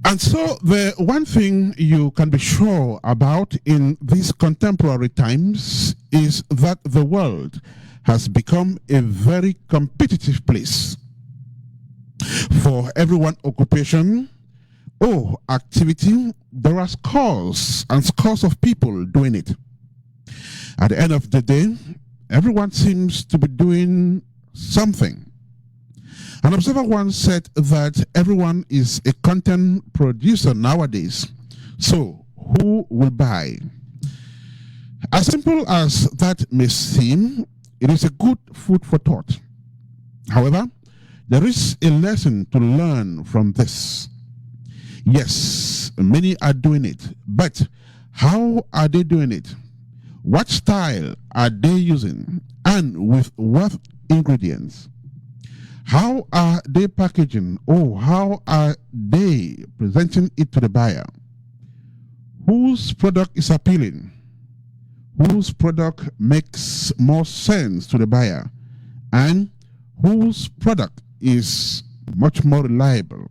And so the one thing you can be sure about in these contemporary times is that the world has become a very competitive place. For every one occupation or activity, there are scores and scores of people doing it. At the end of the day, everyone seems to be doing something. An observer once said that everyone is a content producer nowadays. So, who will buy? As simple as that may seem, it is a good food for thought. However, there is a lesson to learn from this. Yes, many are doing it, but how are they doing it? What style are they using? And with what ingredients? How are they packaging? Or how are they presenting it to the buyer? Whose product is appealing? Whose product makes more sense to the buyer? And whose product is much more reliable?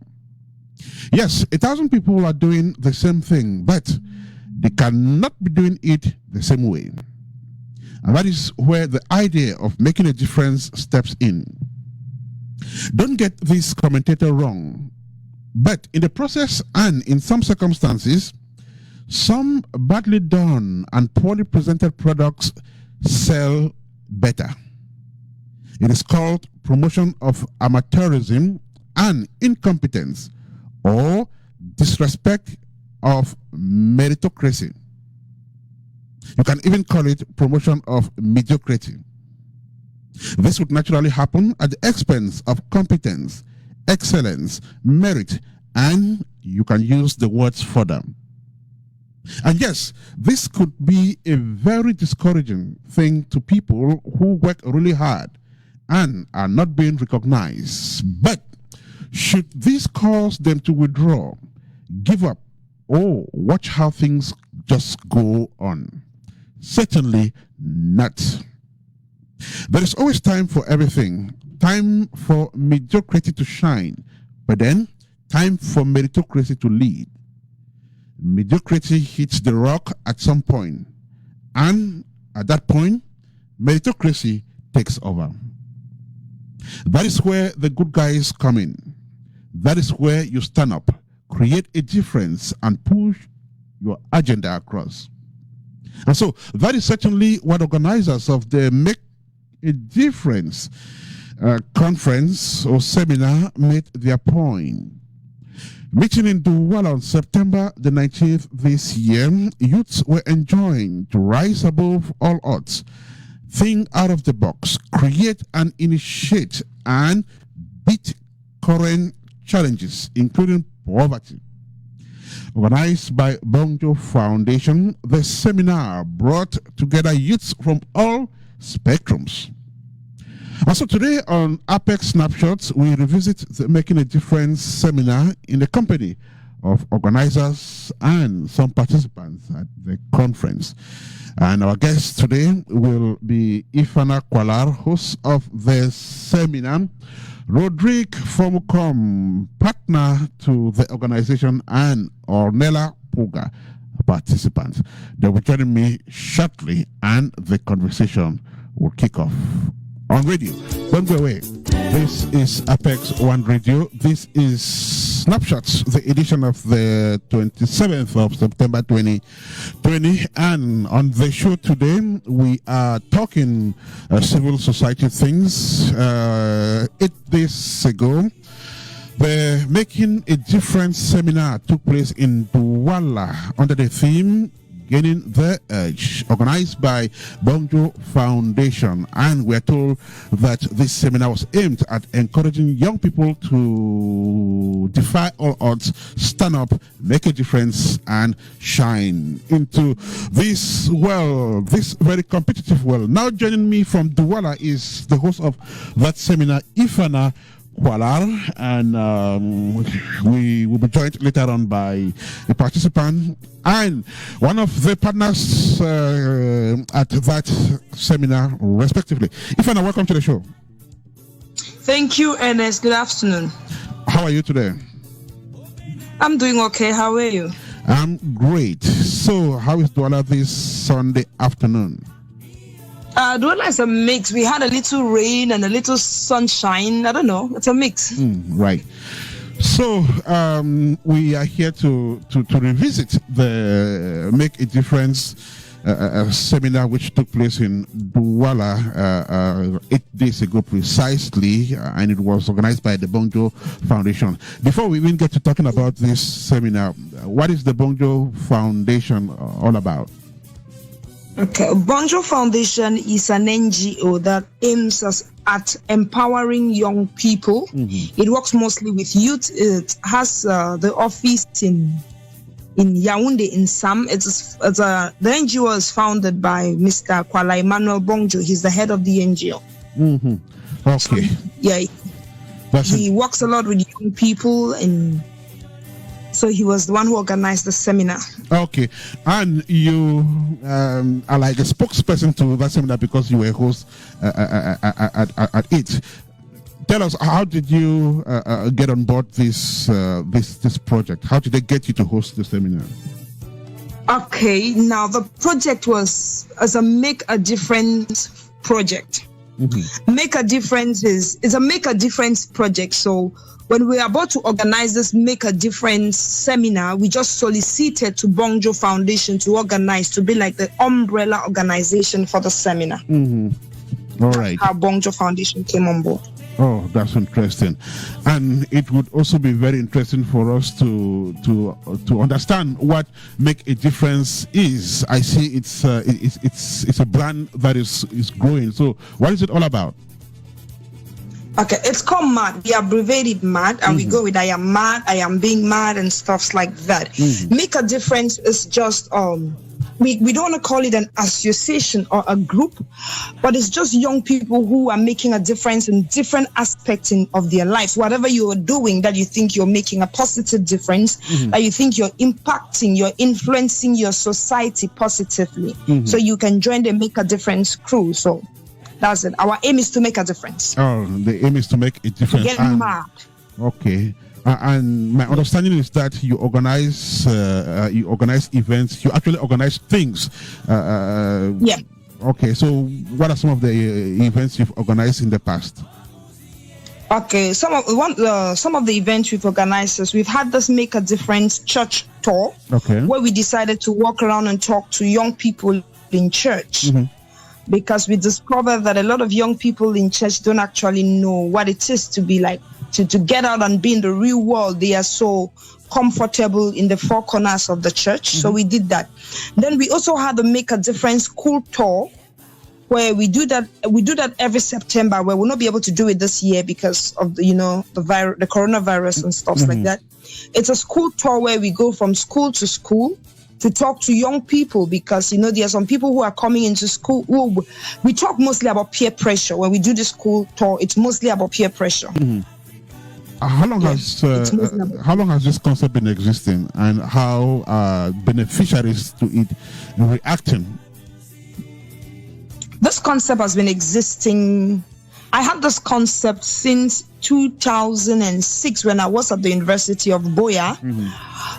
Yes, 1,000 people are doing the same thing, but they cannot be doing it the same way. And that is where the idea of making a difference steps in. Don't get this commentator wrong, but in the process and in some circumstances, some badly done and poorly presented products sell better. It is called promotion of amateurism and incompetence, or disrespect of meritocracy. You can even call it promotion of mediocrity. This would naturally happen at the expense of competence, excellence, merit, and you can use the words further. And yes, this could be a very discouraging thing to people who work really hard and are not being recognized. But should this cause them to withdraw, give up, or watch how things just go on? Certainly not. There is always time for everything. Time for mediocrity to shine, but then time for meritocracy to lead. Mediocrity hits the rock at some point, and at that point, meritocracy takes over. That is where the good guys come in. That is where you stand up, create a difference, and push your agenda across. And so that is certainly what organizers of the Make a Difference conference or seminar made their point. Meeting in Douala on September the 19th this year, youths were enjoined to rise above all odds, think out of the box, create and initiate and beat current challenges, including poverty. Organized by Bonjour Foundation, the seminar brought together youths from all spectrums. And so today on APEX Snapshots, we revisit the Making a Difference seminar in the company of organizers and some participants at the conference. And our guest today will be Ifana Kwalar, host of the seminar, Rodrigue Fomukom, partner to the organization, and Ornella Puga, participant. They will join me shortly, and the conversation will kick off on radio. Don't go away. This is APEX1RADIO. This is Snapshots, the edition of the 27th of September 2020. And on the show today, we are talking civil society things. 8 days ago, the Making a Difference seminar took place in Douala under the theme Gaining the Edge, organized by Bongjo Foundation. And we are told that this seminar was aimed at encouraging young people to defy all odds, stand up, make a difference, and shine into this world, this very competitive world. Now joining me from Douala is the host of that seminar, Ifana Kwalar, and we will be joined later on by a participant and one of the partners at that seminar, respectively. Ifana, welcome to the show. Thank you, Ernest. Good afternoon. How are you today? I'm doing okay. How are you? I'm great. So, how is Douala this Sunday afternoon? Douala is a mix. We had a little rain and a little sunshine. I don't know. It's a mix. Right. So, we are here to revisit the Make a Difference seminar which took place in Douala 8 days ago precisely, and it was organized by the Bonjour Foundation. Before we even get to talking about this seminar, what is the Bonjour Foundation all about? Okay, Bonjour Foundation is an NGO that aims at empowering young people. It works mostly with youth. It has the office in Yaoundé in Sam. The NGO is founded by Mr. Kwala Emmanuel Bongjo. He's the head of the NGO. Okay. He works a lot with young people, and so he was the one who organized the seminar. Okay, and you are like a spokesperson to that seminar because you were a host at it. Tell us, how did you get on board this project? How did they get you to host the seminar? Okay, now the project was as a Make a Difference project. Make a Difference is a Make a Difference project. So when we were about to organize this Make a Difference seminar, we just solicited to Bongjo Foundation to organize, to be like the umbrella organization for the seminar. All right. How Bongjo Foundation came on board. Oh, that's interesting, and it would also be very interesting for us to understand what Make a Difference is. I see it's a brand that is growing. So, what is it all about? Okay, it's called MAD. We abbreviated MAD, and we go with I am mad, I am being mad, and stuffs like that. Make a Difference is just we don't want to call it an association or a group, but it's just young people who are making a difference in different aspects of their lives. Whatever you are doing that you think you're making a positive difference, that you think you're impacting, you're influencing your society positively. So you can join the Make a Difference crew. So that's it. Our aim is to make a difference. Oh, the aim is to make a difference. Get mad. Okay. And my understanding is that you organize events. You actually organize things. Yeah. Okay. So, what are some of the events you've organized in the past? Okay. Some of the events we've organized is we've had this Make a Difference church tour. Okay. Where we decided to walk around and talk to young people in church. Because we discovered that a lot of young people in church don't actually know what it is to be like, to get out and be in the real world. They are so comfortable in the four corners of the church. So we did that. Then we also had the Make a Difference school tour, where we do that every September, where we'll not be able to do it this year because of the coronavirus and stuff like that. It's a school tour where we go from school to school to talk to young people, because there are some people who are coming into school. We talk mostly about peer pressure. When we do the school tour, it's mostly about peer pressure. How long has this concept been existing, and how are beneficiaries to it reacting? This concept has been existing. I had this concept since 2006 when I was at the University of Boya.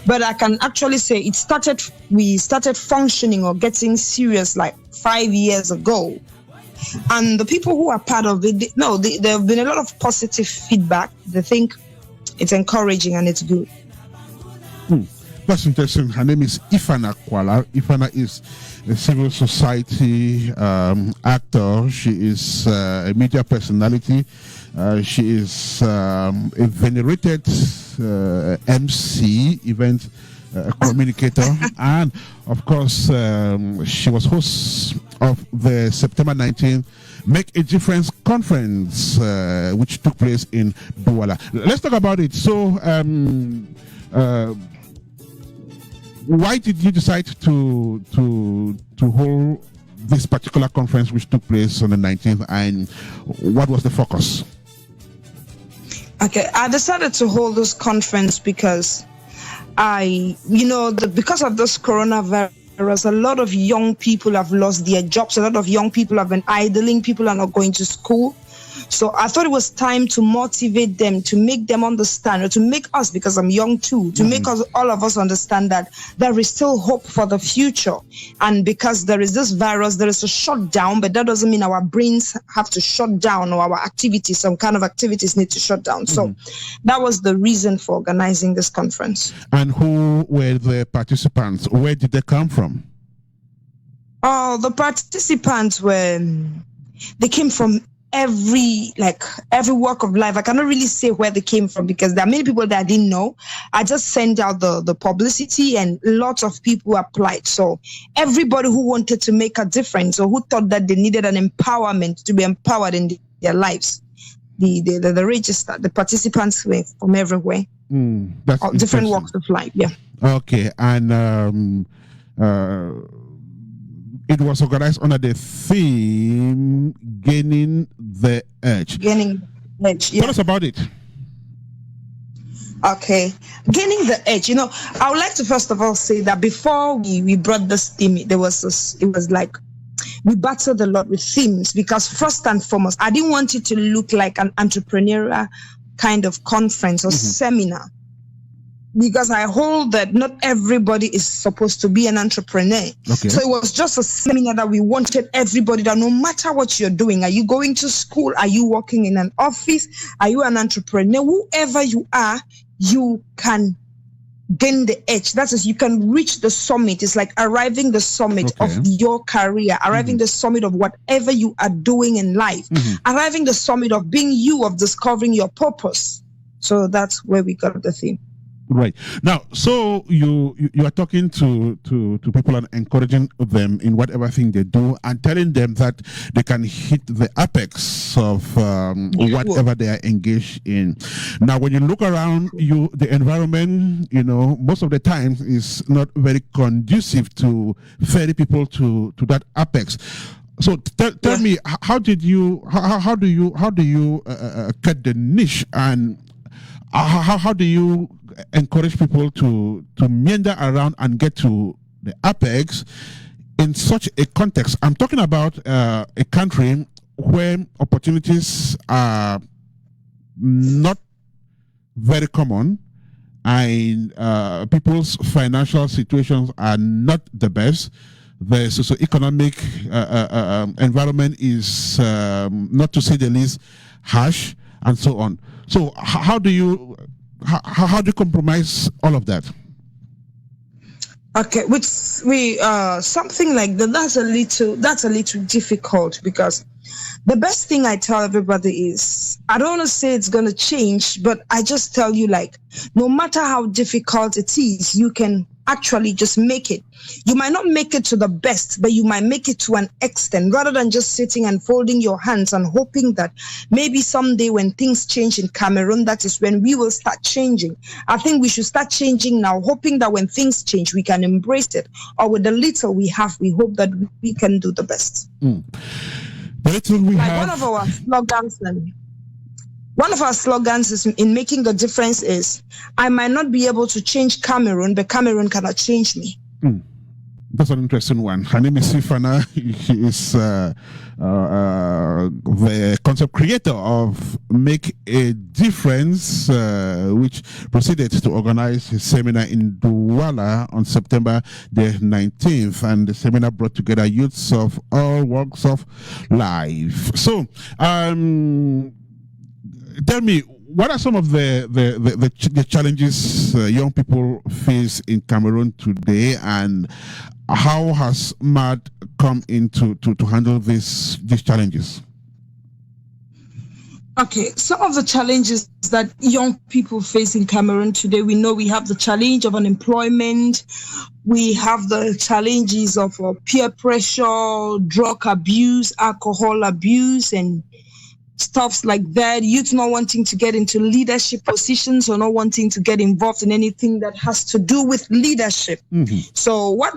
But I can actually say we started functioning or getting serious like 5 years ago. And the people who are part of it, there have been a lot of positive feedback. They think it's encouraging and it's good. That's interesting. Her name is Ifana Kwala. Ifana is a civil society actor. She is a media personality. She is a venerated MC, event communicator, and of course, she was host of the September 19th Make a Difference conference, which took place in Douala. Let's talk about it. So, why did you decide to hold this particular conference, which took place on the 19th, and what was the focus? Okay, I decided to hold this conference because because of this coronavirus, a lot of young people have lost their jobs. A lot of young people have been idling. People are not going to school. So I thought it was time to motivate them, to make them understand, or to make us, because I'm young too, to make us, all of us understand that there is still hope for the future. And because there is this virus, there is a shutdown, but that doesn't mean our brains have to shut down, or our activities, some kind of activities need to shut down. So that was the reason for organizing this conference. And who were the participants? Where did they come from? Oh, the participants they came from every walk of life. I cannot really say where they came from because there are many people that I didn't know. I just sent out the publicity and lots of people applied. So everybody who wanted to make a difference or who thought that they needed an empowerment to be empowered in their lives, the register, the participants were from everywhere. That's different walks of life. Yeah. Okay. And it was organized under the theme Gaining the Edge. Gaining the Edge, yeah. Tell us about it. Okay. Gaining the Edge. I would like to first of all say that before we brought this theme, it was like we battled a lot with themes because first and foremost, I didn't want it to look like an entrepreneurial kind of conference or seminar. Because I hold that not everybody is supposed to be an entrepreneur. Okay. So it was just a seminar that we wanted everybody that no matter what you're doing, are you going to school? Are you working in an office? Are you an entrepreneur? Whoever you are, you can gain the edge. That is, you can reach the summit. It's like arriving the summit of your career, arriving the summit of whatever you are doing in life, arriving the summit of being you, of discovering your purpose. So that's where we got the theme. Right. Now, so you are talking to people and encouraging them in whatever thing they do and telling them that they can hit the apex of whatever they are engaged in. Now, when you look around the environment, most of the time is not very conducive to ferry people to that apex. So tell me, how do you cut the niche, and how do you encourage people to meander around and get to the apex in such a context? I'm talking about a country where opportunities are not very common and people's financial situations are not the best. The socioeconomic environment is, not to say the least, harsh, and so on. So how do you compromise all of that? Okay, which something like that. That's a little difficult because the best thing I tell everybody is I don't want to say it's going to change, but I just tell you, like, no matter how difficult it is, you can actually just make it. You might not make it to the best, but you might make it to an extent, rather than just sitting and folding your hands and hoping that maybe someday when things change in Cameroon, that is when we will start changing. I think we should start changing now, hoping that when things change, we can embrace it. Or with the little we have, we hope that we can do the best. The little we have. One of our slogans is in making a difference is, I might not be able to change Cameroon, but Cameroon cannot change me. That's an interesting one. Her name is Sifana. She is the concept creator of Make a Difference, which proceeded to organize a seminar in Douala on September the 19th. And the seminar brought together youths of all walks of life. So, tell me, what are some of the challenges young people face in Cameroon today, and how has MAD come in to handle these challenges? Okay, some of the challenges that young people face in Cameroon today, we know we have the challenge of unemployment, we have the challenges of peer pressure, drug abuse, alcohol abuse, and stuffs like that. Youth not wanting to get into leadership positions or not wanting to get involved in anything that has to do with leadership. So what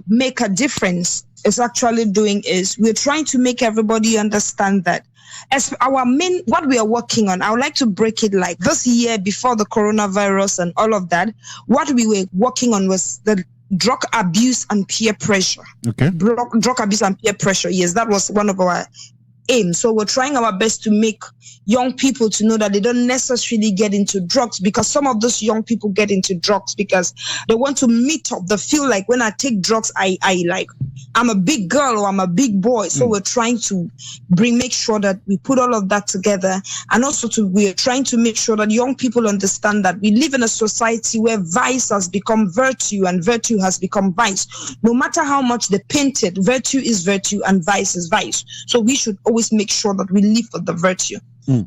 Make a Difference is actually doing is we're trying to make everybody understand that as what we are working on, I would like to break it like this year before the coronavirus and all of that. What we were working on was the drug abuse and peer pressure. Okay. Drug abuse and peer pressure. Yes, that was one of our aim. So we're trying our best to make young people to know that they don't necessarily get into drugs, because some of those young people get into drugs because they want to meet up. They feel like when I take drugs, I'm a big girl or I'm a big boy. So we're trying to make sure that we put all of that together. And also we're trying to make sure that young people understand that we live in a society where vice has become virtue and virtue has become vice. No matter how much they paint it, virtue is virtue and vice is vice. So we should always make sure that we live for the virtue.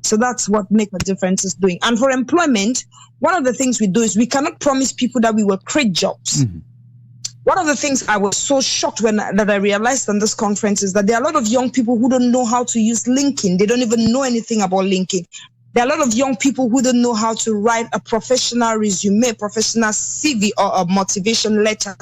So that's what Make a Difference is doing. And for employment, one of the things we do is we cannot promise people that we will create jobs. One of the things I was so shocked that I realized on this conference is that there are a lot of young people who don't know how to use LinkedIn. They don't even know anything about LinkedIn. There are a lot of young people who don't know how to write a professional resume, professional CV, or a motivation letter.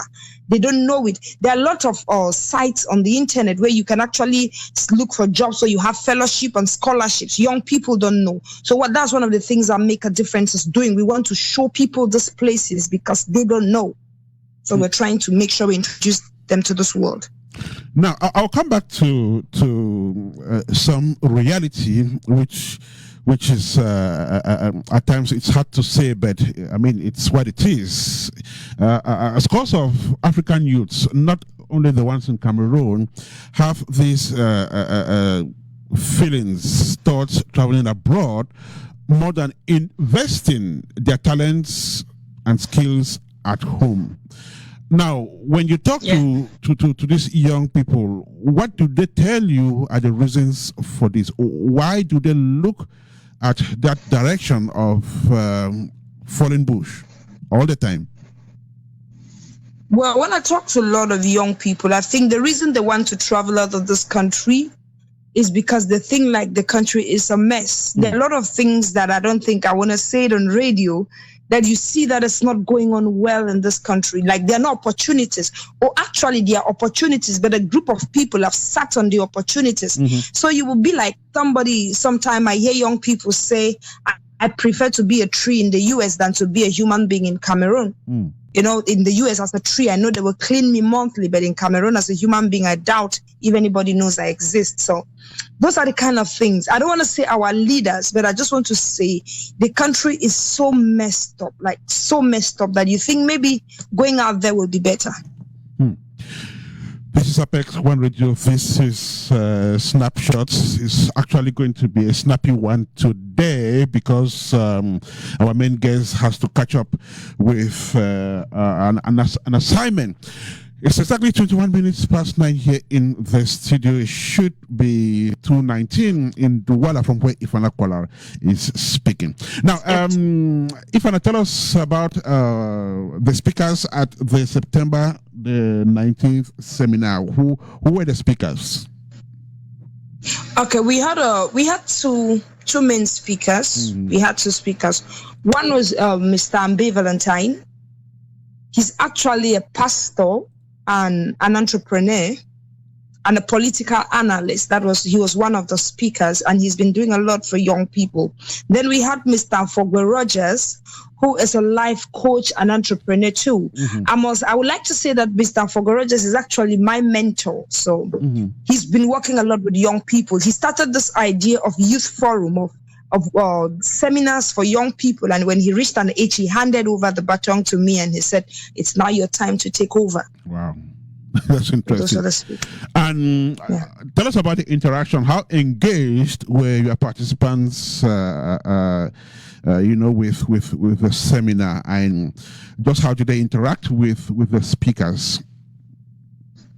They don't know it. There are a lot of sites on the internet where you can actually look for jobs, so you have fellowship and scholarships. Young people don't know. So that's one of the things that Make a Difference is doing. We want to show people these places because they don't know. So we're trying to make sure we introduce them to this world. Now, I'll come back to some reality, which is at times it's hard to say, but I mean it's what it is. A scores of African youths, not only the ones in Cameroon, have these feelings, thoughts traveling abroad, more than investing their talents and skills at home. Now, when you talk to these young people, what do they tell you are the reasons for this? Why do they look at that direction of fallen bush all the time? Well, when I talk to a lot of young people, I think the reason they want to travel out of this country is because they think like the country is a mess. There are a lot of things that I don't think I want to say it on radio, that you see that it's not going on well in this country. Like there are no opportunities, or actually there are opportunities, but a group of people have sat on the opportunities. So you will be like sometime I hear young people say, I prefer to be a tree in the US than to be a human being in Cameroon. You know, in the US as a tree, I know they will clean me monthly, but in Cameroon as a human being, I doubt if anybody knows I exist. So those are the kind of things. I don't want to say our leaders, but I just want to say the country is so messed up, like so messed up that you think maybe going out there will be better. This is APEX1RADIO. This is Snapshots. It's actually going to be a snappy one today because our main guest has to catch up with an assignment. It's exactly 21 minutes past 9 here in the studio. It should be 2:19 in Douala, from where Ifana is speaking. Now, Ifana, tell us about the speakers at the September the 19th seminar. Who were the speakers? Okay, we had two main speakers. We had two speakers. One was Mr. Ambe Valentine. He's actually a pastor and an entrepreneur and a political analyst. He was one of the speakers, and he's been doing a lot for young people. Then we had Mr. Fogwe Rogers, who is a life coach and entrepreneur too. I would like to say that Mr. Fogwe Rogers is actually my mentor. So he's been working a lot with young people. He started this idea of youth forum, of seminars for young people, and when he reached an age, he handed over the baton to me and he said, "It's now your time to take over." Wow. That's interesting. And tell us about the interaction. How engaged were your participants with the seminar, and just how did they interact with the speakers?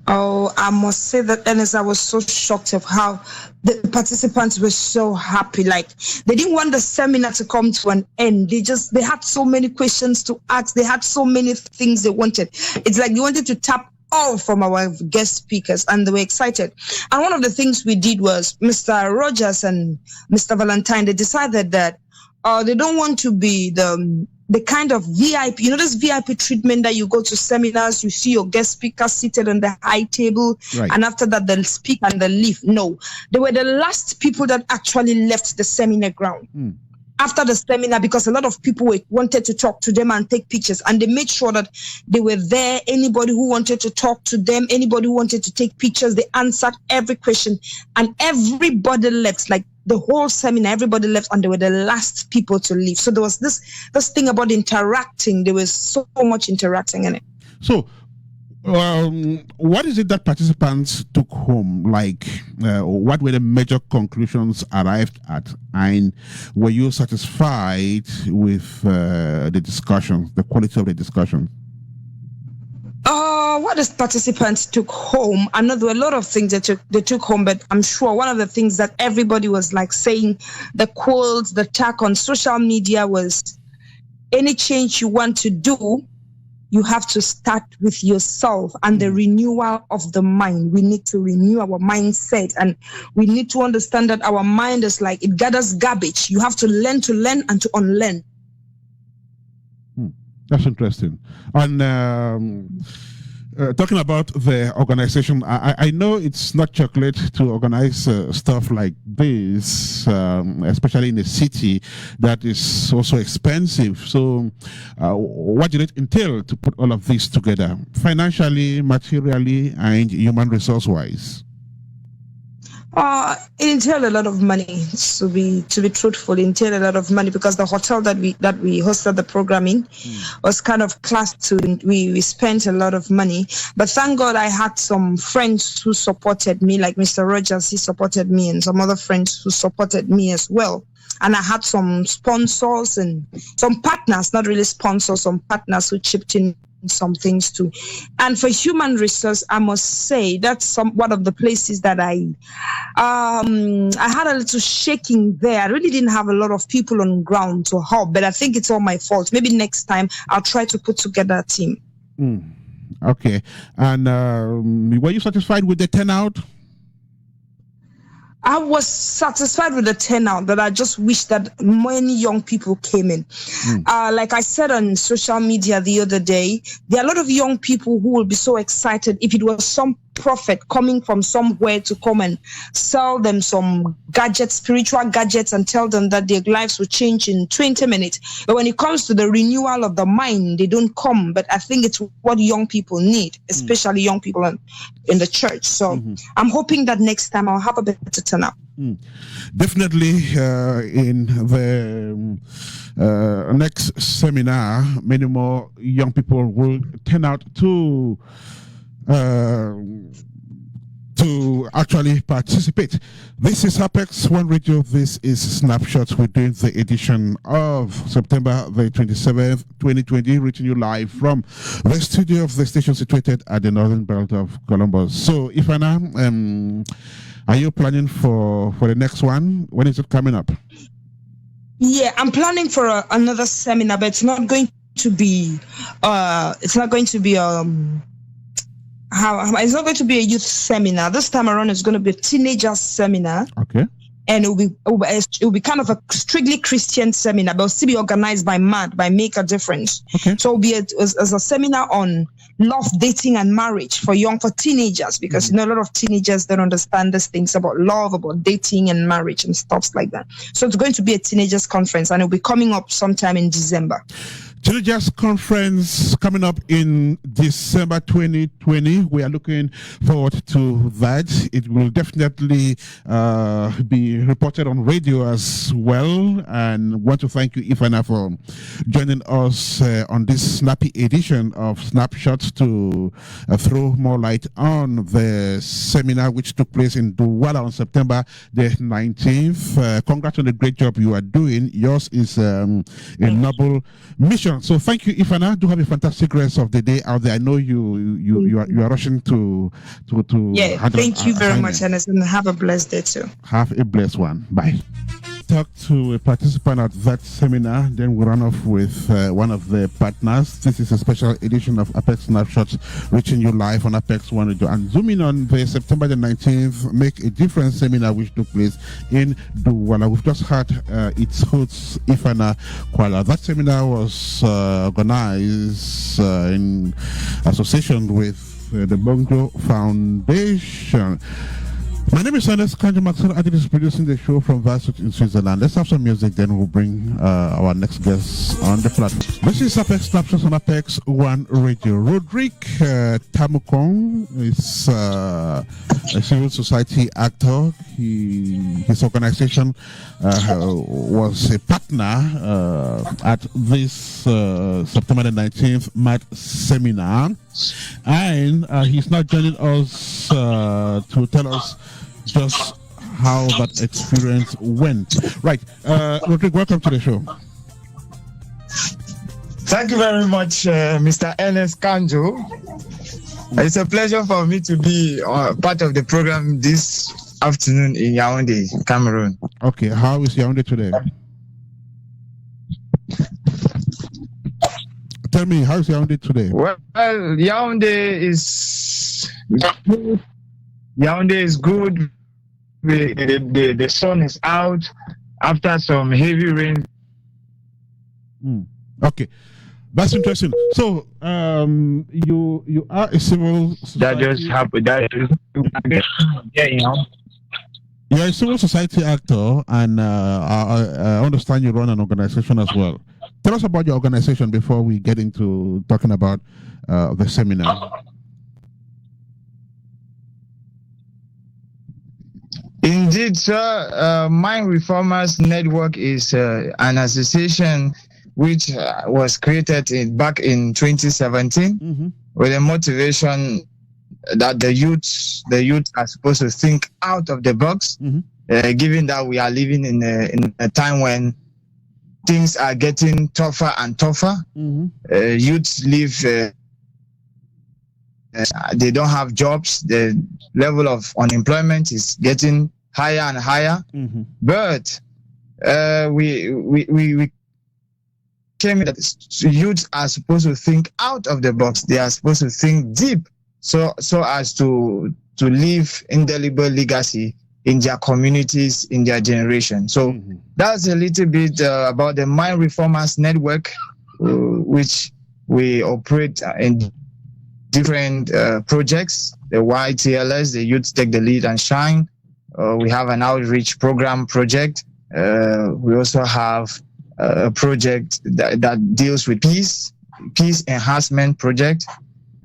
Oh, I must say that, Ernest, I was so shocked of how the participants were so happy. Like, they didn't want the seminar to come to an end. They had so many questions to ask. They had so many things they wanted. It's like they wanted to tap all from our guest speakers, and they were excited. And one of the things we did was Mr. Rogers and Mr. Valentine, they decided that they don't want to be the kind of VIP, this VIP treatment that you go to seminars, you see your guest speaker seated on the high table, and after that they'll speak and they'll leave. No, they were the last people that actually left the seminar ground. after the seminar, because a lot of people wanted to talk to them and take pictures, and they made sure that they were there. Anybody who wanted to talk to them, anybody who wanted to take pictures, they answered every question, and everybody left. Like the whole seminar, everybody left, and they were the last people to leave. So there was this thing about interacting. There was so much interacting in it. So what is it that participants took home? Like, what were the major conclusions arrived at? And were you satisfied with the discussion, the quality of the discussion? What the participants took home, I know there were a lot of things that they took home, but I'm sure one of the things that everybody was like saying, the quotes, the tag on social media was, any change you want to do, you have to start with yourself and the renewal of the mind. We need to renew our mindset, and we need to understand that our mind is like, it gathers garbage. You have to learn and to unlearn. That's interesting. And talking about the organization, I know it's not chocolate to organize stuff like this, especially in a city that is also expensive. So what did it entail to put all of this together, financially, materially, and human resource-wise? It entailed a lot of money, to be truthful. It entailed a lot of money, because the hotel that we hosted the program in was kind of class 2. We spent a lot of money, but thank God I had some friends who supported me, like Mr. Rogers. He supported me, and some other friends who supported me as well. And I had some sponsors and some partners, not really sponsors, some partners who chipped in some things too. And for human resource, I must say that's one of the places that I had a little shaking there. I really didn't have a lot of people on ground to help, but I think it's all my fault. Maybe next time I'll try to put together a team. Okay. And were you satisfied with the turnout? I was satisfied with the turnout, but I just wish that many young people came in. Like I said on social media the other day, there are a lot of young people who will be so excited if it was some prophet coming from somewhere to come and sell them some gadgets, spiritual gadgets, and tell them that their lives will change in 20 minutes. But when it comes to the renewal of the mind, they don't come. But I think it's what young people need, especially young people in the church. So I'm hoping that next time I'll have a better turnout. Definitely in the next seminar, many more young people will turn out to actually participate. This is APEX1RADIO. This is Snapshots. We're doing the edition of September the 27th, 2020, reaching you live from the studio of the station situated at the northern belt of Columbus. So, Ifana, are you planning for the next one? When is it coming up? Yeah, I'm planning for another seminar, but it's not going to be it's not going to be a youth seminar. This time around, it's going to be a teenager seminar. Okay. And it will be kind of a strictly Christian seminar, but it'll still be organized by Make a Difference. Okay. So it'll be as a seminar on love, dating, and marriage for teenagers, because a lot of teenagers don't understand these things about love, about dating and marriage and stuff like that. So it's going to be a teenagers conference, and it'll be coming up sometime in December. Teenagers Conference coming up in December 2020. We are looking forward to that. It will definitely be reported on radio as well. And want to thank you, Ifana, for joining us on this snappy edition of Snapshots to throw more light on the seminar which took place in Douala on September the 19th. Congrats on the great job you are doing. Yours is a noble mission. So thank you, Ifana. Do have a fantastic rest of the day out there. I know you are rushing to yeah. Thank you very much, and have a blessed day too. Have a blessed one. Bye. Talk to a participant at that seminar, then we run off with one of the partners. This is a special edition of APEX Snapshots, reaching you live on APEX1RADIO. And zooming on the September the 19th, Make a Difference seminar, which took place in Douala. We've just had its host, Ifana Kuala. That seminar was organized in association with the Bongjo Foundation. My name is Ernest Kanji. Adil is producing the show from Varsity in Switzerland. Let's have some music, then we'll bring our next guest on the platform. This is APEX SNAPSHOT on APEX One Radio. Roderick Tamukong is a civil society actor. His organization was a partner at this September the 19th MAT seminar, and he's now joining us to tell us just how that experience went. Right, Rodrigo, welcome to the show. Thank you very much, Mr. Ernest Kanjo. It's a pleasure for me to be part of the program this afternoon in Yaoundé, Cameroon. Okay, how is Yaoundé today? Tell me, how is Yaoundé today? Well, Yaoundé is good. The sun is out after some heavy rain. Okay, that's interesting. So, you are a civil society. That just happened. You're a civil society actor, and I understand you run an organization as well. Tell us about your organization before we get into talking about the seminar. Indeed, sir. Mind Reformers Network is an association which was created back in 2017 with a motivation that the youth are supposed to think out of the box, given that we are living in a time when things are getting tougher and tougher. Youth live, they don't have jobs. The level of unemployment is getting higher and higher. But we came that youth are supposed to think out of the box. They are supposed to think deep, so as to leave indelible legacy in their communities, in their generation. So that's a little bit about the Mind Reformers Network, which we operate in different projects. The YTLS, the Youth Take the Lead and Shine. We have an outreach program project. We also have a project that deals with peace enhancement project.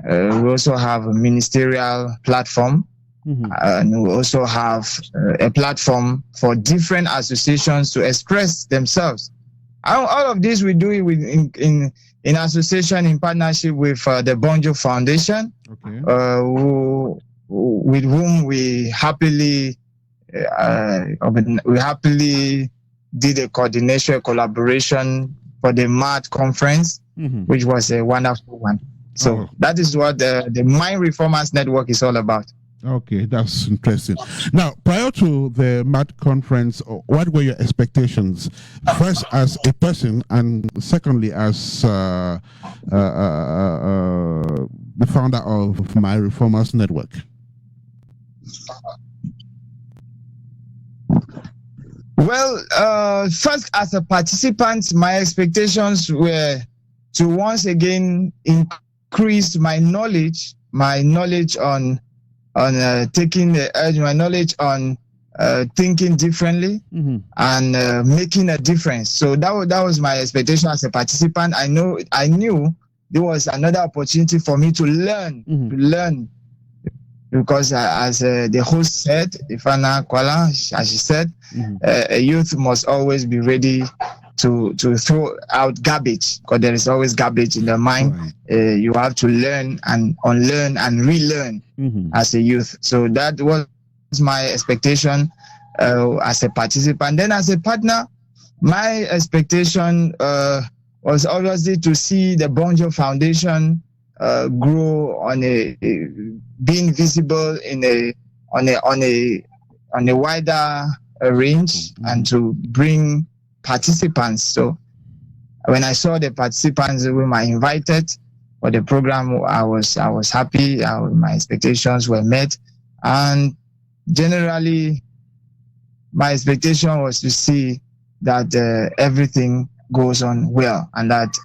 We also have a ministerial platform. And we also have a platform for different associations to express themselves. All of this we do it in association, in partnership with the Bonjour Foundation, with whom we happily did a collaboration for the MAT conference, which was a wonderful one. So that is what the Mind Reformers Network is all about. Okay, that's interesting. Now, prior to the MAT conference, what were your expectations? First, as a person, and secondly, as the founder of Mind Reformers Network. Well, first, as a participant, my expectations were to once again increase my knowledge on taking the edge, my knowledge on thinking differently and making a difference. So that was my expectation as a participant. I knew there was another opportunity for me to learn, because as the host said, Ifana Kuala, as she said, a youth must always be ready to throw out garbage, because there is always garbage in the mind. You have to learn and unlearn and relearn as a youth. So that was my expectation as a participant. Then as a partner, my expectation was obviously to see the Bonjour Foundation grow being visible on a wider range, and to bring participants. So when I saw the participants whom I invited for the program, I was happy. My expectations were met, and generally my expectation was to see that everything goes on well, and that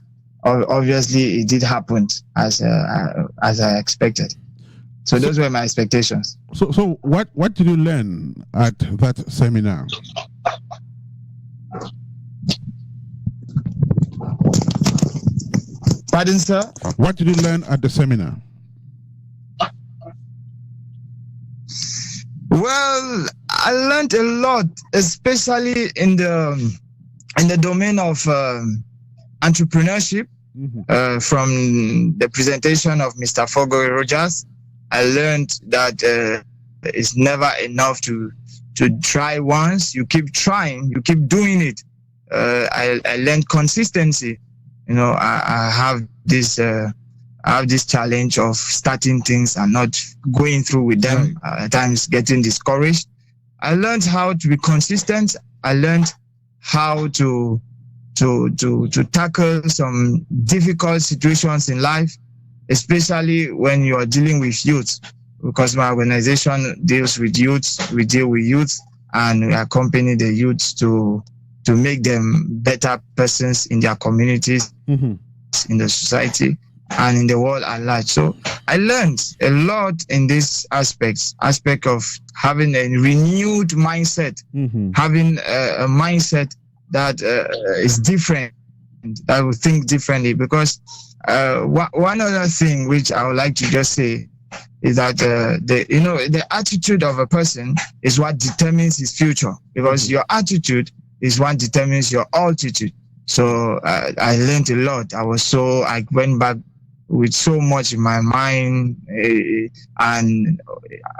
obviously it did happen as I expected. So those were my expectations. So what did you learn at that seminar? Pardon, sir? What did you learn at the seminar? Well, I learned a lot, especially in the domain of entrepreneurship. From the presentation of Mr. Fogo Rogers, I learned that it's never enough to try once. You keep trying, you keep doing it. I learned consistency. You know, I have this challenge of starting things and not going through with them. At times getting discouraged. I learned how to be consistent. I learned how to tackle some difficult situations in life, especially when you are dealing with youth, because my organization deals with youth. We deal with youth and we accompany the youth to make them better persons in their communities, in the society, and in the world at large. So I learned a lot in this aspect of having a renewed mindset, having a mindset that is different, that will think differently. Because one other thing which I would like to just say is that the attitude of a person is what determines his future, because your attitude is what determines your altitude. So I learned a lot. I went back with so much in my mind, and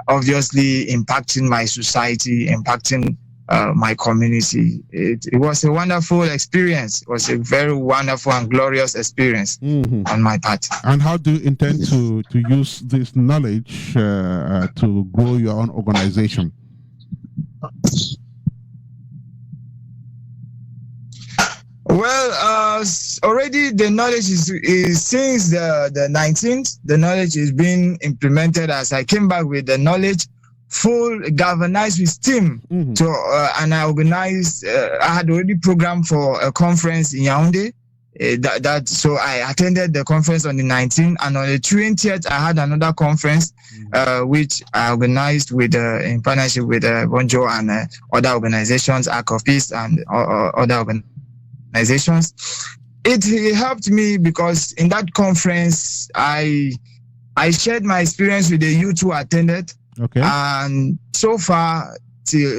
obviously impacting my society, impacting my community. It was a wonderful experience. It was a very wonderful and glorious experience on my part. And how do you intend to use this knowledge to grow your own organization? Well, already the knowledge is since the 19th, the knowledge is being implemented. As I came back with the knowledge, full galvanized with steam. And I organized, I had already programmed for a conference in Yaoundé. So I attended the conference on the 19th, and on the 20th, I had another conference, which I organized with in partnership with Bonjour and other organizations, Arc of Peace and other organizations. It helped me because in that conference, I shared my experience with the youth who attended. Okay. And so far,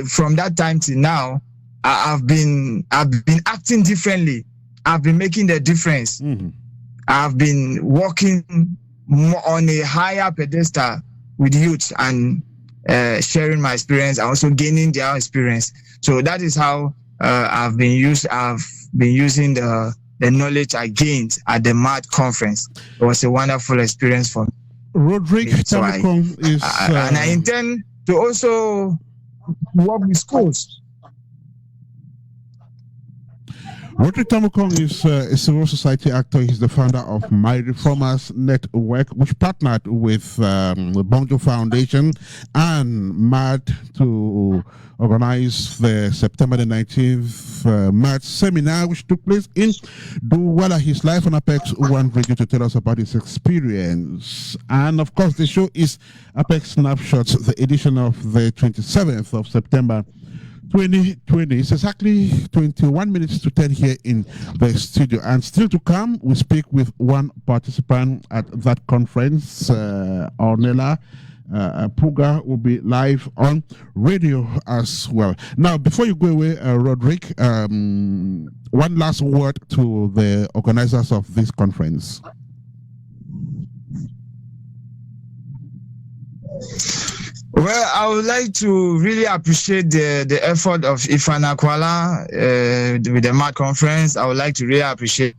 from that time till now, I've been acting differently. I've been making the difference. I've been working more on a higher pedestal with youth and sharing my experience and also gaining their experience. So that is how I've been using the knowledge I gained at the MAD conference. It was a wonderful experience for me. Roderick So is... and I intend to also work with schools. Roderick Tamukong is a civil society actor. He's the founder of My Reformers Network, which partnered with the Bonjour Foundation and MAD to organize the September the 19th MAD seminar, which took place in Douala. He's live on APEX1RADIO to tell us about his experience. And of course, the show is APEX Snapshots, the edition of the 27th of September 2020. It's exactly 21 minutes to 10 here in the studio. And still to come, we speak with one participant at that conference, Ornella Puga, will be live on radio as well. Now, before you go away, Roderick, one last word to the organizers of this conference. Well, I would like to really appreciate the effort of Ifana Kwala with the MAD conference. I would like to really appreciate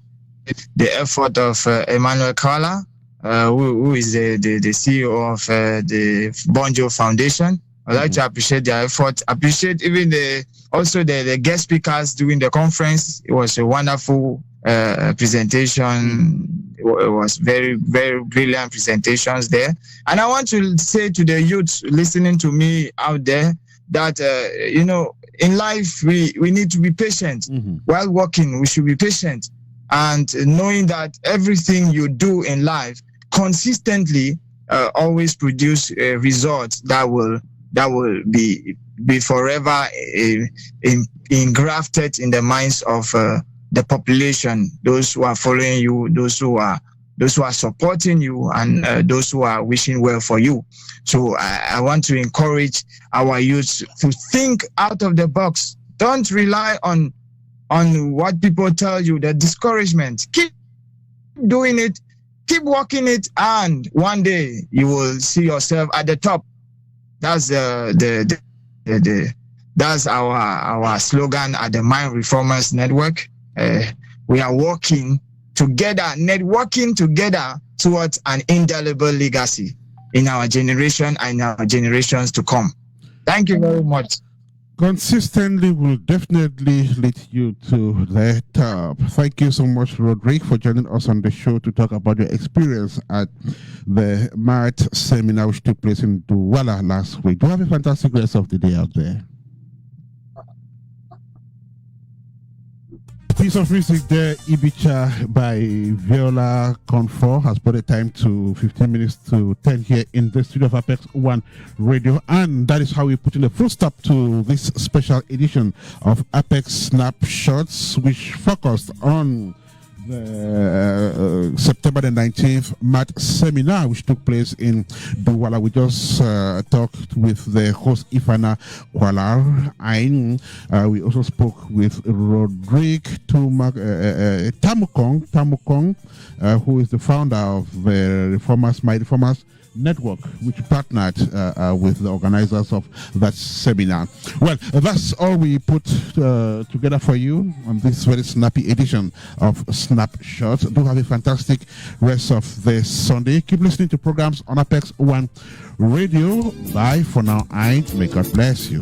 the effort of Emmanuel Kwala, who is the CEO of the Bonjour Foundation. I'd like to appreciate their effort. Appreciate even the guest speakers during the conference. It was a wonderful presentation. It was very, very brilliant presentations there. And I want to say to the youth listening to me out there that, in life, we need to be patient. While working, we should be patient. And knowing that everything you do in life consistently always produce results that will be forever engrafted in the minds of the population, those who are following you, those who are supporting you, and those who are wishing well for you. So I want to encourage our youth to think out of the box. Don't rely on what people tell you, the discouragement. Keep doing it, keep working it, and one day you will see yourself at the top. That's that's our slogan at the Mind Reformers Network. We are working together, networking together towards an indelible legacy in our generation and in our generations to come. Thank you very much. Consistently will definitely lead you to the top. Thank you so much, Roderick, for joining us on the show to talk about your experience at the MART seminar which took place in Douala last week. Do have a fantastic rest of the day out there. Piece of music there, Ibicha by Viola Confor, has brought the time to 15 minutes to 10 here in the studio of Apex One Radio, and that is how we put in a full stop to this special edition of Apex Snapshots, which focused on the September the 19th MAT seminar, which took place in Douala. We just talked with the host Ifana Kwalar Ain. We also spoke with Roderick Tamukong, who is the founder of the My Reformers Network, which partnered with the organizers of that seminar. Well, that's all we put together for you on this very snappy edition of Snapshots. Do have a fantastic rest of the Sunday. Keep listening to programs on Apex One Radio. Bye for now, and may God bless you.